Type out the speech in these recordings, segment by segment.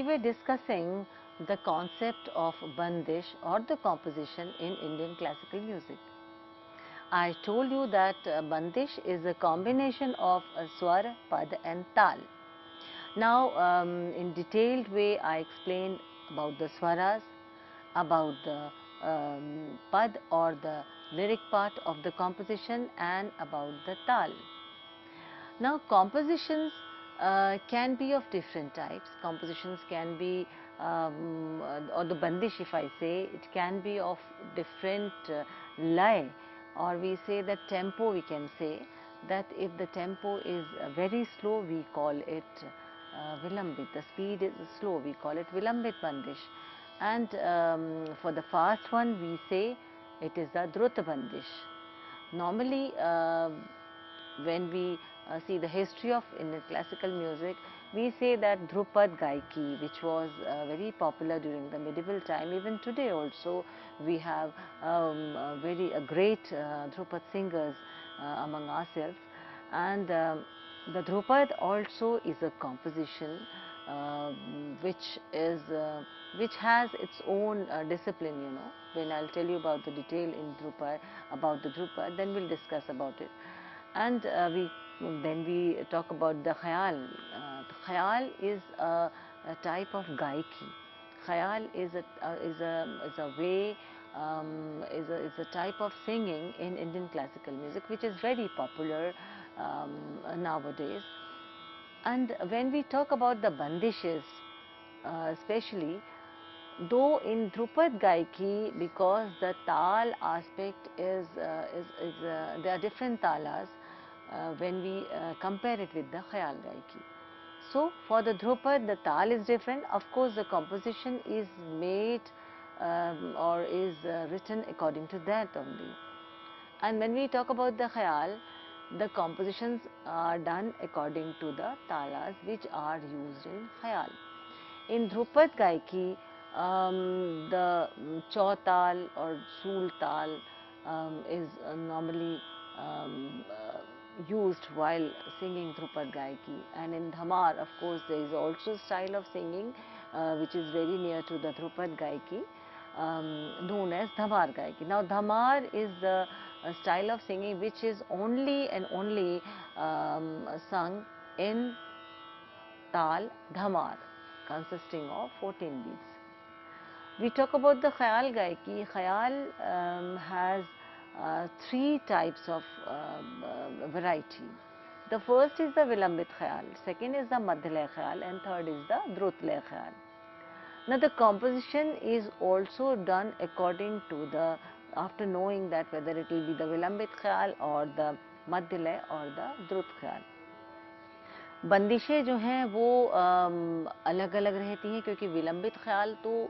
were discussing the concept of bandish or the composition in Indian classical music. I told you that bandish is a combination of swar, pad and tal. Now, in detailed way, I explained about the swaras, about the pad or the lyric part of the composition, and about the tal. Now, compositions can be of different types. Compositions can be, or the bandish, if I say, it can be of different lay, or we say that tempo. We can say that if the tempo is very slow, we call it vilambit. The speed is slow, we call it vilambit bandish. And for the fast one, we say it is the drut bandish. Normally, when we see the history of Indian classical music, we say that Dhrupad Gaiki, which was very popular during the medieval time. Even today also, we have very great Dhrupad singers among ourselves. And the Dhrupad also is a composition which has its own discipline, you know. When I'll tell you about the detail in Dhrupad, about the Dhrupad, then we'll discuss about it. And then we talk about the khayal. The khayal is a type of gaiki. Khayal is a way, is a type of singing in Indian classical music, which is very popular nowadays. And when we talk about the bandishes, especially, though in Dhrupad Gaiki, because the tal aspect is there are different talas when we compare it with the Khayal Gaiki. So, for the Dhrupad, the tal is different. Of course, the composition is made or is written according to that only. And when we talk about the Khayal, the compositions are done according to the talas which are used in Khayal. In Dhrupad Gaiki, the Chautal or Sultal is normally used while singing Dhrupad Gaiki. And in Dhamar, of course, there is also style of singing which is very near to the Dhrupad Gaiki, known as Dhamar Gaiki. Now, Dhamar is the style of singing which is only and only sung in Tal Dhamar, consisting of 14 beats. We talk about the Khayal Gaiki. Khayal has three types of variety. The first is the Vilambit Khayal, second is the Madhyalay Khayal, and third is the Drutlay Khayal. Now, the composition is also done according to the, after knowing that whether it will be the Vilambit Khayal or the Madhyalay or the Drut Khayal. बंदिशें जो हैं वो अलग अलग रहती हैं, क्योंकि विलंबित ख्याल तो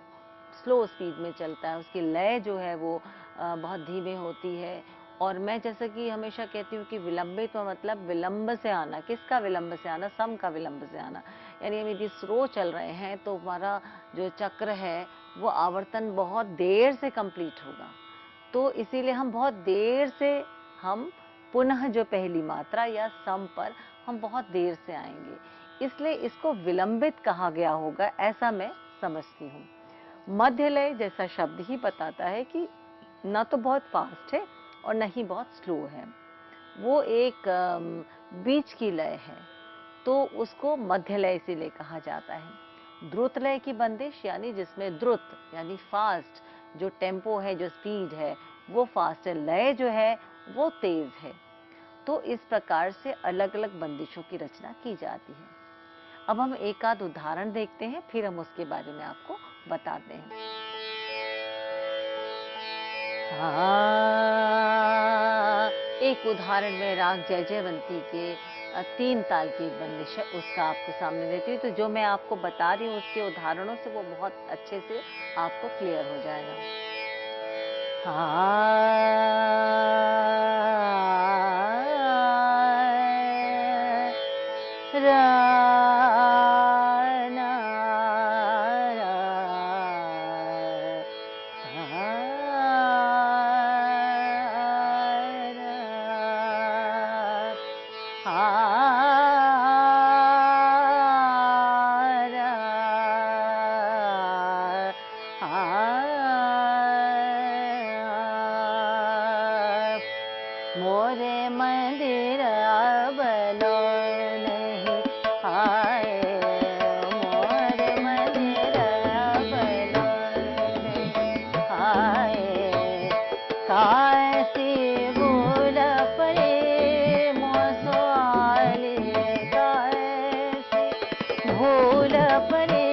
स्लो स्पीड में चलता है, उसकी लय जो है वो बहुत धीमे होती है। और मैं जैसा कि हमेशा कहती हूँ कि विलंबित का मतलब विलंब से आना। किसका विलंब से आना? सम का विलंब से आना। यानी हम यदि स्लो चल रहे हैं तो हमारा जो चक्र है वो आवर्तन बहुत देर से कंप्लीट होगा, तो इसीलिए हम बहुत देर से हम पुनः जो पहली मात्रा या सम पर हम बहुत देर से आएंगे, इसलिए इसको विलंबित कहा गया होगा, ऐसा मैं समझती हूँ। मध्यलय जैसा शब्द ही बताता है कि ना तो बहुत फास्ट है और न ही बहुत स्लो है, वो एक बीच की लय है, तो उसको मध्यलय इसीलिए कहा जाता है। द्रुतलय की बंदिश यानी जिसमें द्रुत यानी फास्ट, जो टेम्पो है, जो स्पीड है वो फास्ट है, लय जो है वो तेज है। तो इस प्रकार से अलग अलग बंदिशों की रचना की जाती है। अब हम एक आध उदाहरण देखते हैं, फिर हम उसके बारे में आपको बताते हैं। एक उदाहरण में राग जय जयवंती के 3 ताल की एक बंदिश है, उसका आपको सामने देती हूँ। तो जो मैं आपको बता रही हूँ उसके उदाहरणों से वो बहुत अच्छे से आपको क्लियर हो जाएगा। कैसी भूल परे मोसवाले, कैसी भूल परे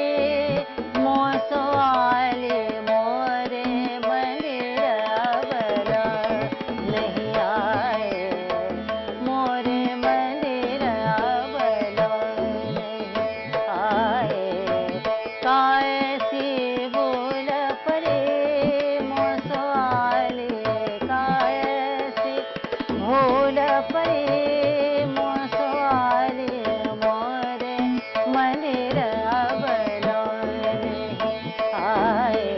मोसवाले, मोरे मंदिर अबल नहीं आए, मोरे मंदिर अबल नहीं आए। कैसी भूल परे मोसवाले, कैसी भूल परे मोसवाले, मोरे मंदिर अबल नहीं आए,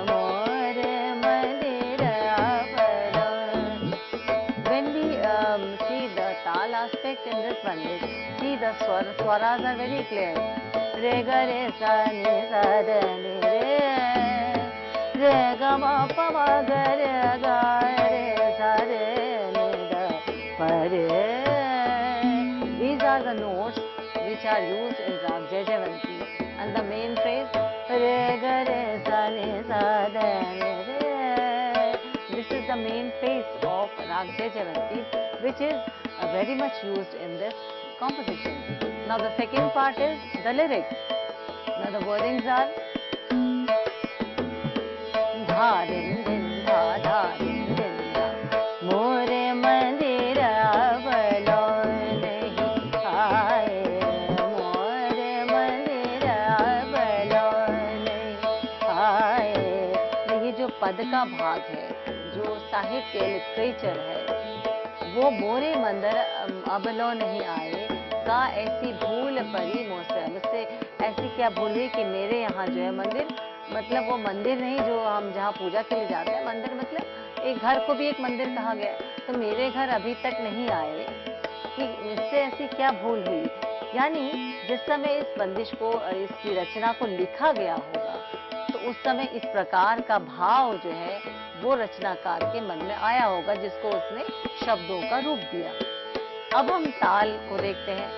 मोरे मंदिर अबल। When we see the tal aspect in this bandish, see the swaras are very clear. Re ga re sa ni sa da ni re, re ga ma pa ma ga re ga re sa re ni da pa re. These are the notes which are used in Rag Jaijavanti, and the main phrase re ga re sa ni sa da ni re. This is the main phrase of Rag Jaijavanti, which is very much used in this composition. Now the second part is the lyrics. Now the wordings are dha din din dha dha din din dha, more mandir abalo nahi aaye, more mandir abalo nahi aaye. ये जो पद का भाग है, जो साहित्य literature है, वो मोरे मंदिर अबलो नहीं आए का ऐसी भूल परी मुझसे, मुझसे ऐसी क्या भूल हुई कि मेरे यहाँ जो है मंदिर, मतलब वो मंदिर नहीं जो हम जहाँ पूजा के लिए जाते हैं, मंदिर मतलब एक घर को भी एक मंदिर कहा गया, तो मेरे घर अभी तक नहीं आए कि मुझसे ऐसी क्या भूल हुई। यानी जिस समय इस बंदिश को, इसकी रचना को लिखा गया होगा, तो उस समय इस प्रकार का भाव जो है वो रचनाकार के मन में आया होगा, जिसको उसने शब्दों का रूप दिया। अब हम ताल को देखते हैं।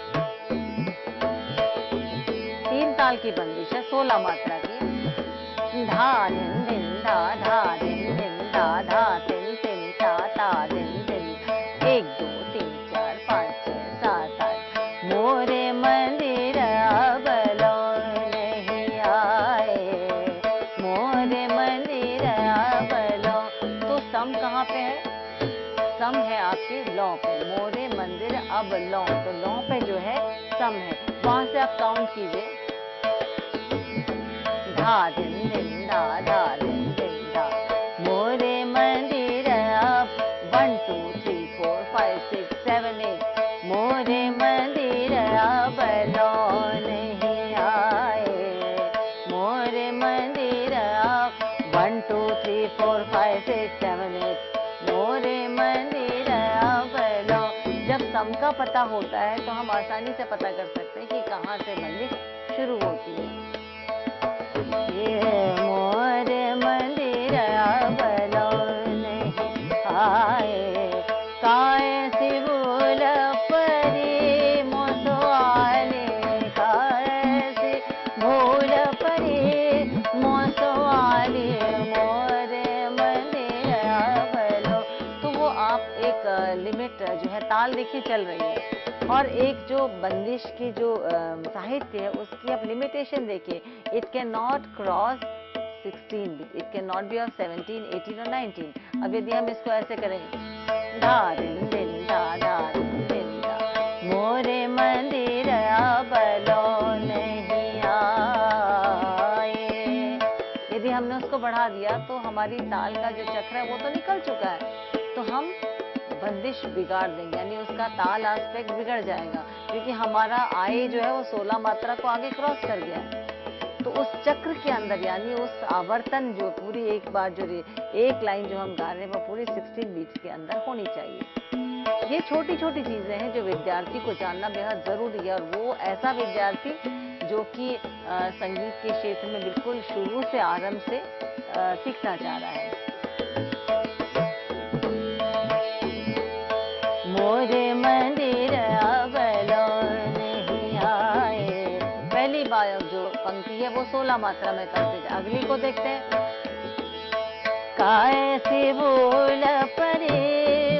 3 ताल की बंदिश है, 16 मात्रा की। धा दिन दिन धा धा दिन दिन धा धा तिन तिन ता ता दिन दिन, 1 2 3 4 5 6 7 8, मोरे मंदिर अबलो नहीं आए, मोरे मंदिर अबलो। तो सम कहाँ पे है? सम है आपके लौ पे, मोरे मंदिर अब लौ, तो लौ पे जो है सम है, वहां से आप काउंट कीजिए। धा दिन दिन धा धा दिन दिन धा, मोरे मंदिर अब 1 2 3 4 5 6 7 8, मोरे मंदिर अब लौ नहीं आए, मोरे मंदिर अब 1 2 3 4 5 6 7 8, मोरे मंदिर अबलो। जब सम का पता होता है तो हम आसानी से पता कर सकते हैं कि कहाँ से बंदिश शुरू होती है। ये मोरे मंदिर अबलो नहीं आए, कैसी भूल परी मोसवाले, कैसी भूल परी मोसवाले, मोरे मंदिर अबलो। तो वो आप एक लिमिट जो है, ताल देखिए चल रही है, और एक जो बंदिश की जो साहित्य है उसकी आप लिमिटेशन देखिए। It can not cross 16 beat, it can not be of 17 18 और 19। अब यदि हम इसको ऐसे करेंगे, धा दिन दिन धा धा दिन दिन धा, मोरे मंदिर अबलो नहीं आए, यदि हमने उसको बढ़ा दिया तो हमारी ताल का जो चक्र है वो तो निकल चुका है, तो हम बंदिश बिगाड़ देंगे, यानी उसका ताल एस्पेक्ट बिगड़ जाएगा, क्योंकि हमारा आए जो है वो 16 मात्रा को आगे क्रॉस कर गया है। तो उस चक्र के अंदर, यानी उस आवर्तन जो पूरी एक बार जो एक लाइन जो हम गा रहे हैं वो पूरी 16 बीट्स के अंदर होनी चाहिए। ये छोटी छोटी चीजें हैं जो विद्यार्थी को जानना बेहद जरूरी है, और वो ऐसा विद्यार्थी जो कि संगीत के क्षेत्र में बिल्कुल शुरू से आरंभ से सीखना चाह रहा है। मोरे मंदिर अबलो नहीं आए, पहली बार जो पंक्ति है वो 16 मात्रा में करते हैं। अगली को देखते हैं, कैसी भूल परी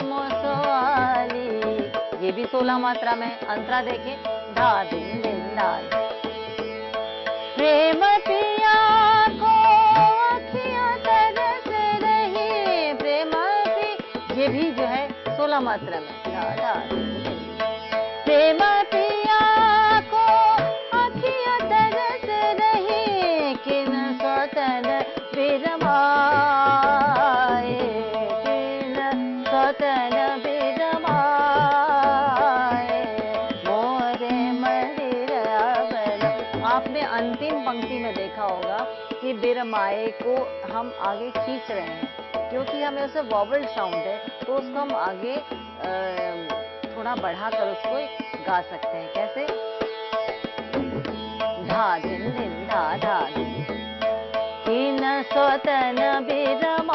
मोसवाली, ये भी 16 मात्रा में। अंतरा देखें, धा दिन दिन दाल। प्रेम पिया को अखियां तरस रही, प्रेम पी, ये भी जो है 16 मात्रा में। धा धा प्रेम पिया को अखियां तरस रही, किन स्वतन विरमाए, किन स्वतन विरमाए, मोरे मंदिर अबल। आपने अंतिम पंक्ति में देखा होगा कि बिरमाए को हम आगे खींच रहे हैं, क्योंकि हमें उसे वॉवल साउंड है, तो उसको हम आगे थोड़ा बढ़ाकर उसको गा सकते हैं। कैसे? धा दिन दिन धा धा दिन, किन स्वतन बिरमाए,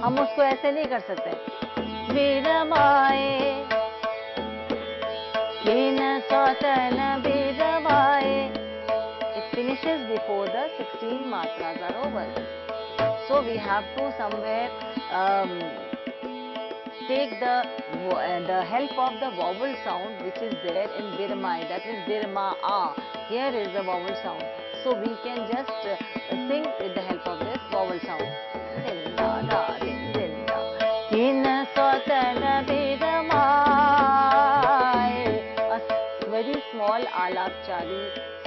हम उसको ऐसे नहीं कर सकते। बिरमाए, किन स्वतन बिरमाए, it finishes before the 16 matras are over. So we have to somewhere take the help of the vowel sound which is there in birmai, that is birma a. Here is the vowel sound, so we can just sing with the help of this vowel sound. Din da da din din da, kin swatan birmai. A very small alapchari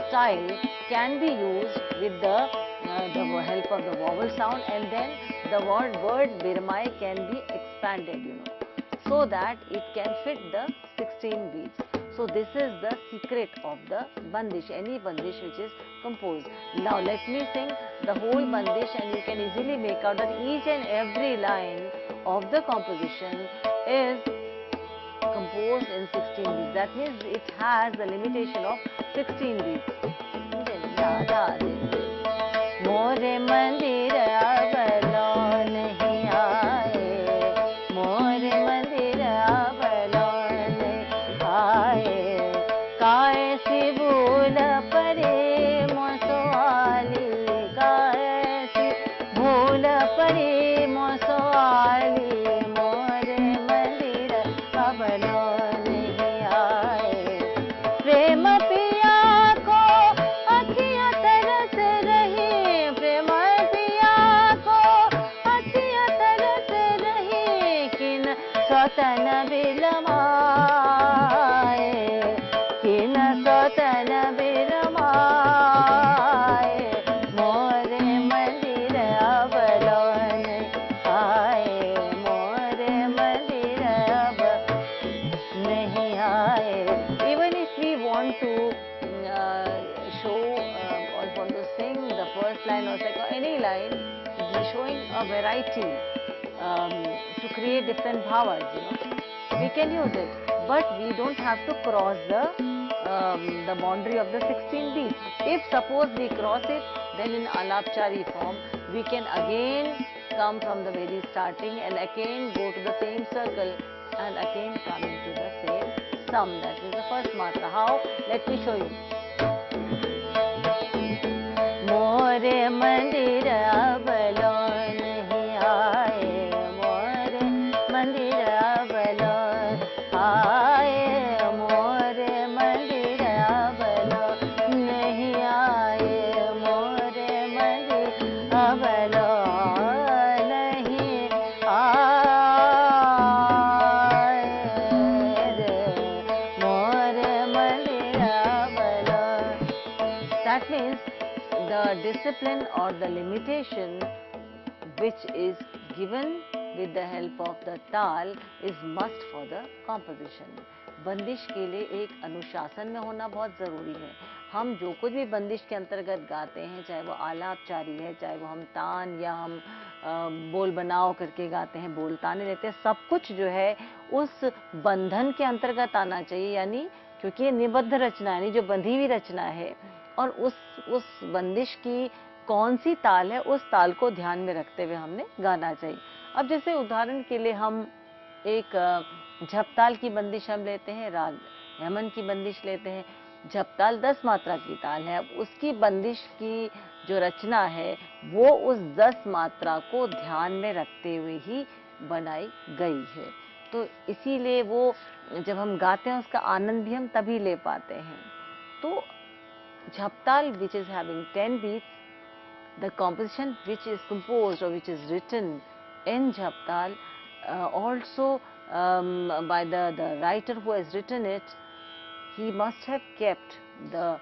style can be used with the help of the vowel sound, and then the word birmai can be expanded, you know, so that it can fit the 16 beats. So this is the secret of the bandish, any bandish which is composed. Now let me sing the whole bandish, and you can easily make out that each and every line of the composition is composed in 16 beats. That means it has the limitation of 16 beats. मोरे मंदिर अबलो नहीं आए, मोरे मंदिर अबलो नहीं आए, कैसी भूल परे मोसवाली, कैसी भूल परे मोसवाली, मोरे मंदिर अबलो नहीं आए, प्रेम पिया को अखियां तरस रही, प्रेम पिया को अखियां तरस रही, किन स्वतन बिरमाए, किन स्वतन बिरमाए, मोरे मंदिर अबलो नहीं आए, मोरे मंदिर अब नहीं आए. Even if we want to show or want to sing the first line or second, any line, showing a variety to create different bhavas, you know, we can use it, but we don't have to cross the boundary of the 16 beats. If suppose we cross it, then in alapchari form we can again come from the very starting and again go to the same circle and again come into the same sum, that is the first matra. How? Let me show you. मोरे मंदिर अबलो नहीं आए, मोरे मंदिर अबलो आए, मोरे मंदिर अबलो नहीं आए, मोरे मंदिर अबलो नहीं आए, मोरे मंदिर अबलो. That means the discipline or the limitation which is given with the help of the tal is must for the composition. बंदिश के लिए एक अनुशासन में होना बहुत ज़रूरी है. हम जो कुछ भी बंदिश के अंतर्गत गाते हैं, चाहे वो आलापचारी है, चाहे वो हम तान या हम बोल बनाओ करके गाते हैं, बोल ताने लेते हैं, सब कुछ जो है उस बंधन के अंतर्गत आना चाहिए. यानी क्योंकि ये निबद्ध रचना है, यानी जो बंधी हुई रचना है, और उस बंदिश की कौन सी ताल है, उस ताल को ध्यान में रखते हुए हमने गाना चाहिए. अब जैसे उदाहरण के लिए हम एक झपताल की बंदिश हम लेते हैं, राग यमन की बंदिश लेते हैं, झपताल 10 मात्रा की ताल है, अब उसकी बंदिश की जो रचना है वो उस 10 मात्रा को ध्यान में रखते हुए ही बनाई गई है। तो इसीलिए वो जब हम गाते हैं उसका आनंद भी हम तभी ले पाते हैं। तो झपताल which is having 10 beats, the composition which is composed or which is written in Jhaptal, also by the writer who has written it, he must have kept the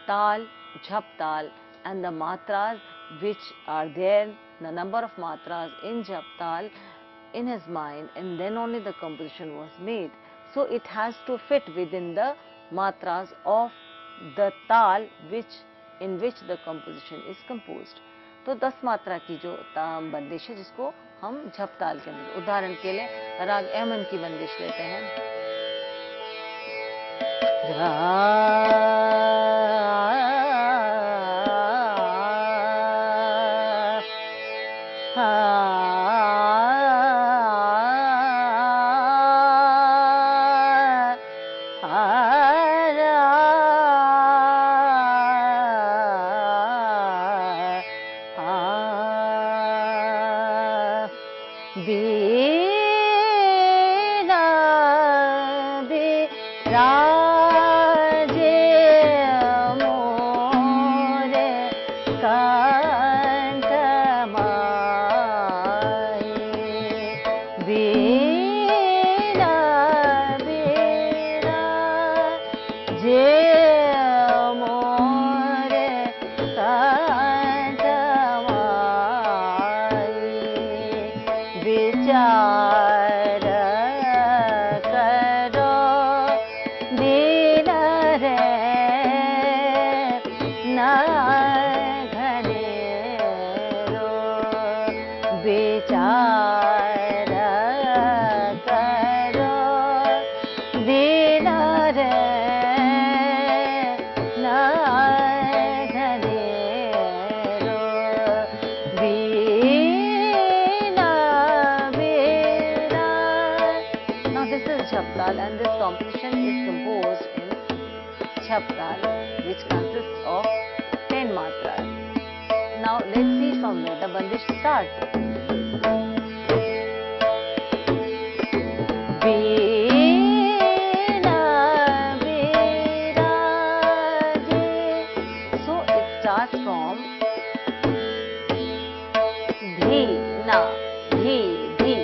tal, Jhaptal and the matras which are there, the number of matras in Jhaptal in his mind, and then only the composition was made. So it has to fit within the matras of the tal in which the composition is composed. तो 10 मात्रा की जो बंदिश है जिसको हम झपताल के अंदर, उदाहरण के लिए राग एमन की बंदिश लेते हैं। And this composition is composed in Jhaptal, which consists of 10 matras. Now let's see from where the bandish starts. So it starts from Dhi, Na, Dhi, Dhi,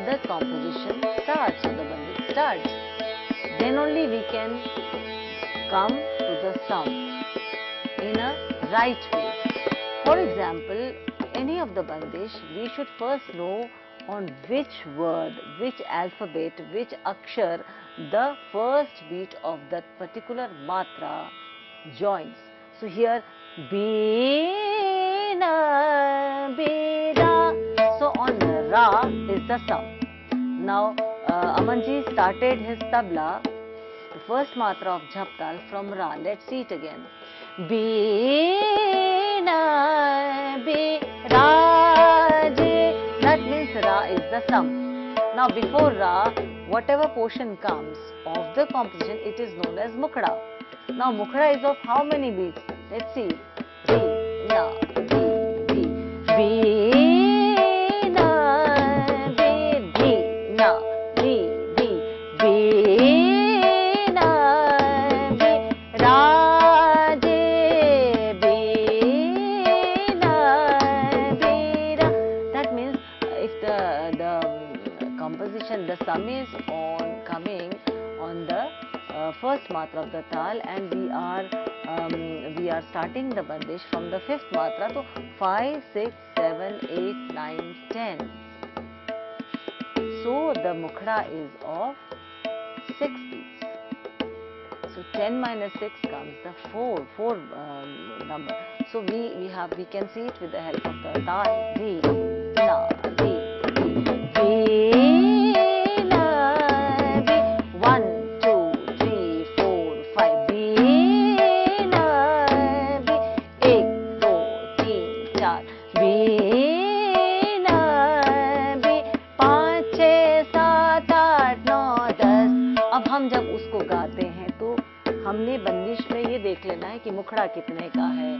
the composition starts, so the bandish starts. Then only we can come to the sum in a right way. For example, any of the bandish, we should first know on which word, which alphabet, which akshar the first beat of that particular matra joins. So here, Bina, Bina. So on the Ra is the sum. Now Amanji started his tabla, the first matra of Jhaptal from Ra. Let's see it again. Bina, Bi, Ra, Ji. That means Ra is the sum. Now before Ra, whatever portion comes of the composition, it is known as Mukhada. Now Mukhada is of how many beats? Let's see. Di, Na, Di, Di. Bi, the sum is on coming on the first matra of the tal, and we are starting the bandish from the fifth matra. So 5, 6, 7, 8, 9, 10. So the mukhada is of 6 beats. So 10 minus 6 comes the 4 number. So we can see it with the help of the tal. Di, na, di, di. 1, 2, 3, 4, 5. मुखड़ा कितने का है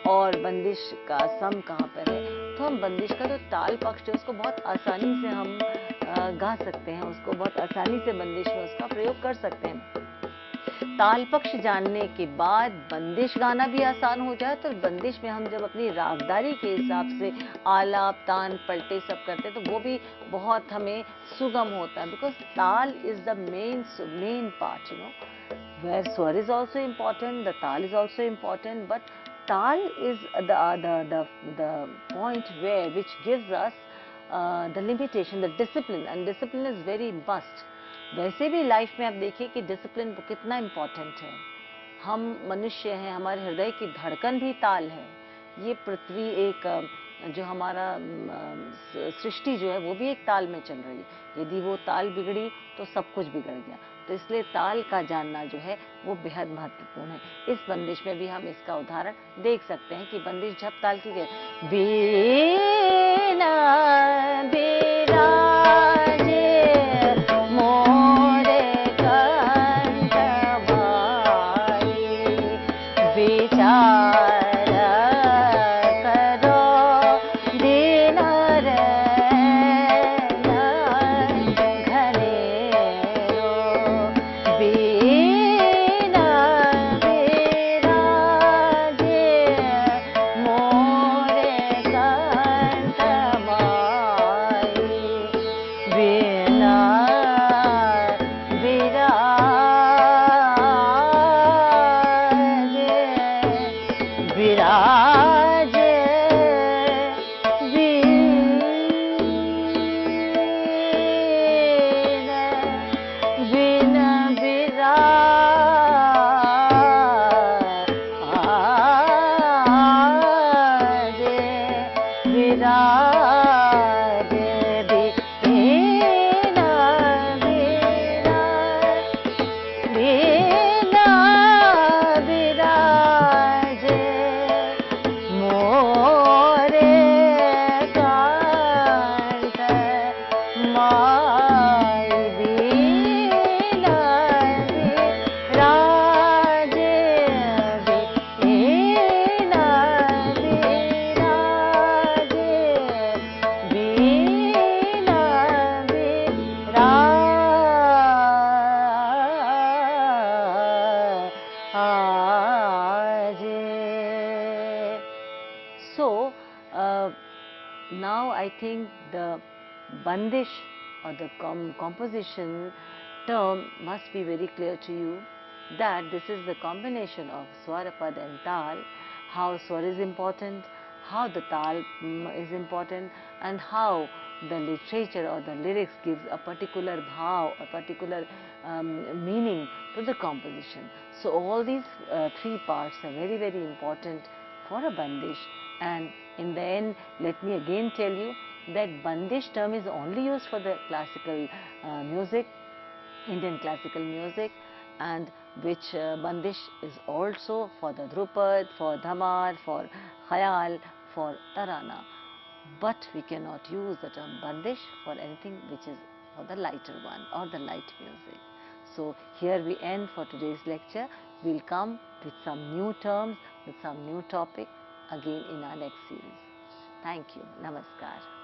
और बंदिश का सम कहाँ पर है, तो हम बंदिश का जो ताल पक्ष है उसको बहुत आसानी से हम गा सकते हैं, उसको बहुत आसानी से बंदिश में उसका प्रयोग कर सकते हैं। ताल पक्ष जानने के बाद बंदिश गाना भी आसान हो जाए, तो बंदिश में हम जब अपनी रागदारी के हिसाब से आलाप, तान, पलटे सब करते हैं तो वो भी बहुत हमें सुगम होता है, बिकॉज ताल is the main part, you know, where swar is also important, the tal is also important, but tal is the point which gives us the limitation, the discipline, and discipline is very must. वैसे भी life में आप देखिए कि discipline कितना important है। हम मनुष्य हैं, हमारे हृदय की धड़कन भी ताल है। ये पृथ्वी एक जो हमारा सृष्टि जो है वो भी एक ताल में चल रही है। यदि वो ताल बिगड़ी तो सब कुछ बिगड़ गया। तो इसलिए ताल का जानना जो है वो बेहद महत्वपूर्ण है। इस बंदिश में भी हम इसका उदाहरण देख सकते हैं कि बंदिश झप ताल की है। बीना बिराजे मोरे कंठ भाई, विचार So now I think the bandish or the composition term must be very clear to you, that this is the combination of Swarapad and Tal, how Swar is important, how the Tal is important, and how the literature or the lyrics gives a particular bhav, a particular meaning to the composition. So all these three parts are very, very important for a bandish. And in the end, let me again tell you that bandish term is only used for the classical music, Indian classical music, and which bandish is also for the Drupad, for Dhamar, for Khayal, for Tarana. But we cannot use the term bandish for anything which is for the lighter one or the light music. So here we end for today's lecture. We'll come with some new terms, with some new topic again in our next series. Thank you. Namaskar.